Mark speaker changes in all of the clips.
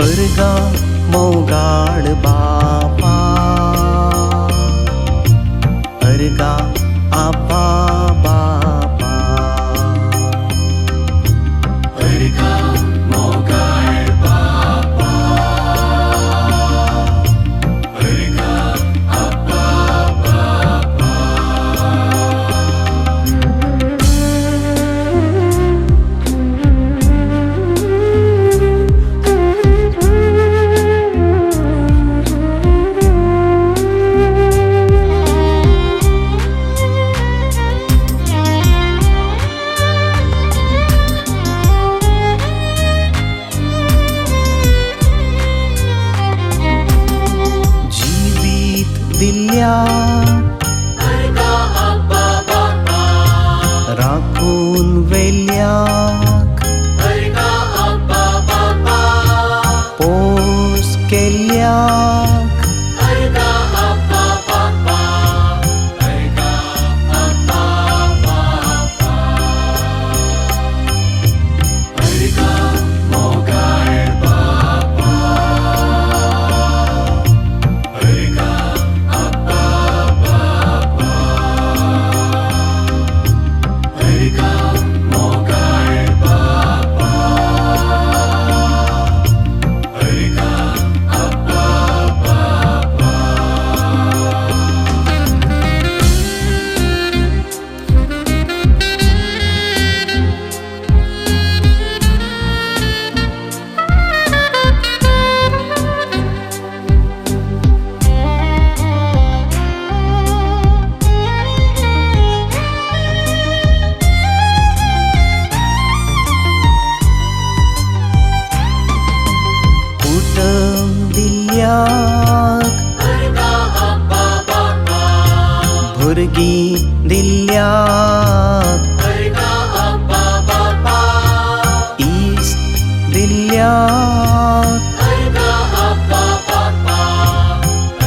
Speaker 1: अर्गा मोगाळ बापा अर्गा आपा बापा
Speaker 2: अर्गा मोगाळ बापा अर्गा आपा बापा
Speaker 1: दिल्या
Speaker 2: अर्गा आपा बापा
Speaker 1: राखून वेल्याक
Speaker 2: अर्गा आपा बापा
Speaker 1: पोस केल्याक
Speaker 2: अर्गा आपा बापा अर्गा आपा बापा अर्गा मोगाळ बापा अर्गा अर्गा मोगाळ बापा अर्गा आपा बापा
Speaker 1: कुटुंब दिल्याक
Speaker 2: अर्गा आपा बापा
Speaker 1: भुरगीं दिल्याक
Speaker 2: अर्गा आपा बापा
Speaker 1: इश्ट दिल्याक
Speaker 2: अर्गा आपा बापा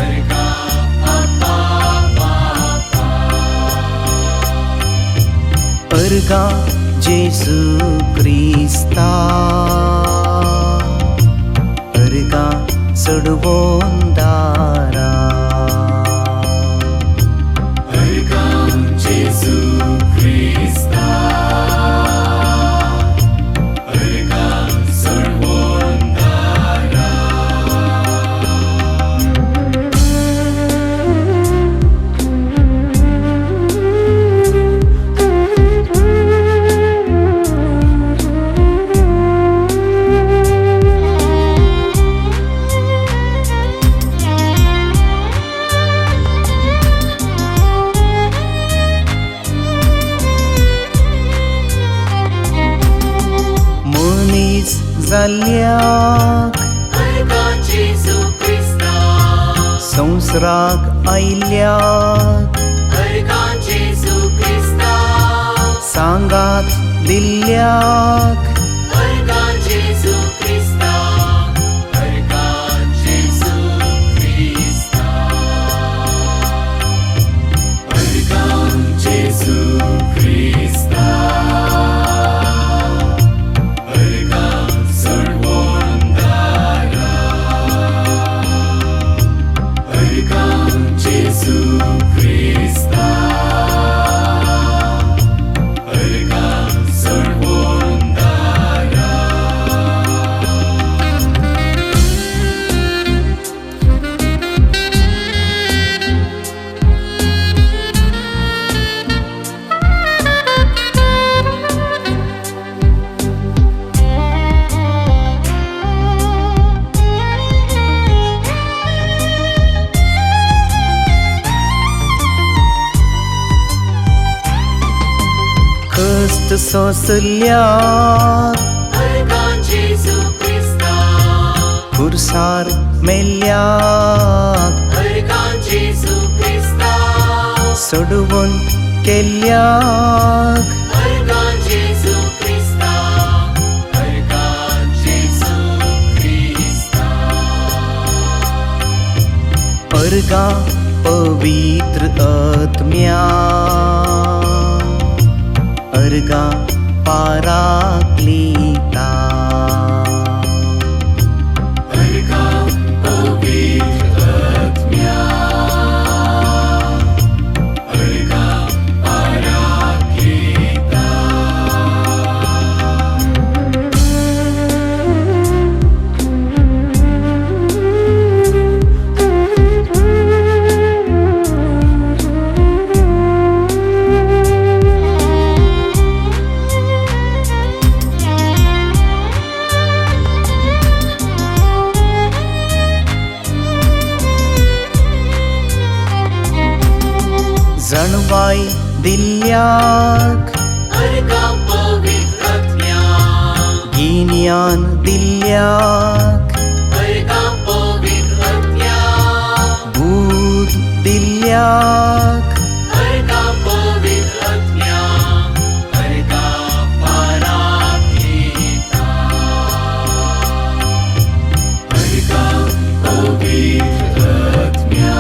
Speaker 2: अर्गा आपा बापा
Speaker 1: अर्गा जेसू क्रिस्ता अर्गा सोडवून दारा
Speaker 2: अर्गा जेसू क्रिस्ता अर्गा सोडवून दारा
Speaker 1: मनीस जाल्याक
Speaker 2: अर्गा जेसू क्रिस्ता
Speaker 1: संवसाराक आयल्याक
Speaker 2: अर्गा जेसू क्रिस्ता
Speaker 1: सांगात दिल्याक
Speaker 2: अर्गा जेसू क्रिस्ता अर्गा जेसू क्रिस्ता अर्गा जेसू क्रिस्ता अर्गा सोडवून दारा अर्गा जेसू क्रिस्ता अर्गा सोडवून दारा
Speaker 1: कष्ट सोसल्याक
Speaker 2: अर्गा जेसू क्रिस्ता
Speaker 1: खुर्सार मेल्याक
Speaker 2: अर्गा जेसू क्रिस्ता
Speaker 1: सोडवून केल्याक
Speaker 2: अर्गा जेसू क्रिस्ता अर्गा जेसू क्रिस्ता
Speaker 1: अर्गा पवित्र आत्म्या अर्गा पाराक्लीता घटाय दिल्याक
Speaker 2: अर्घा पवित्रात्म्या
Speaker 1: गिन्यान दिल्याक
Speaker 2: अर्घा पवित्रात्म्या
Speaker 1: दूध दिल्याक
Speaker 2: अर्घा पवित्रात्म्या अर्घा पराकिता अर्घा पवित्रात्म्या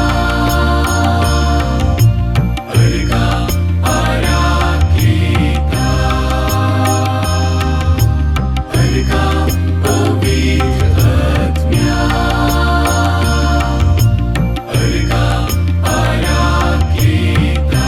Speaker 2: अर्घा पराकिता अर्घा पवित्रात्म्या अर्घा पराकिता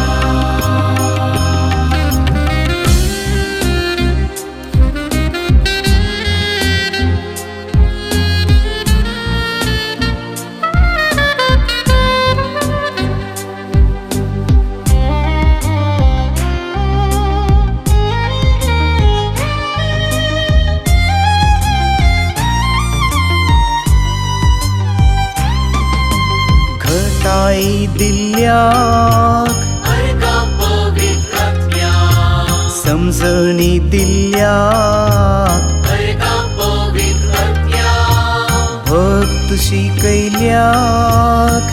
Speaker 1: घटाय दिल्याक
Speaker 2: अर्घा पवित्रात्म्या
Speaker 1: समजणी दिल्याक
Speaker 2: अर्घा पवित्रात्म्या
Speaker 1: भक्त शिकयल्याक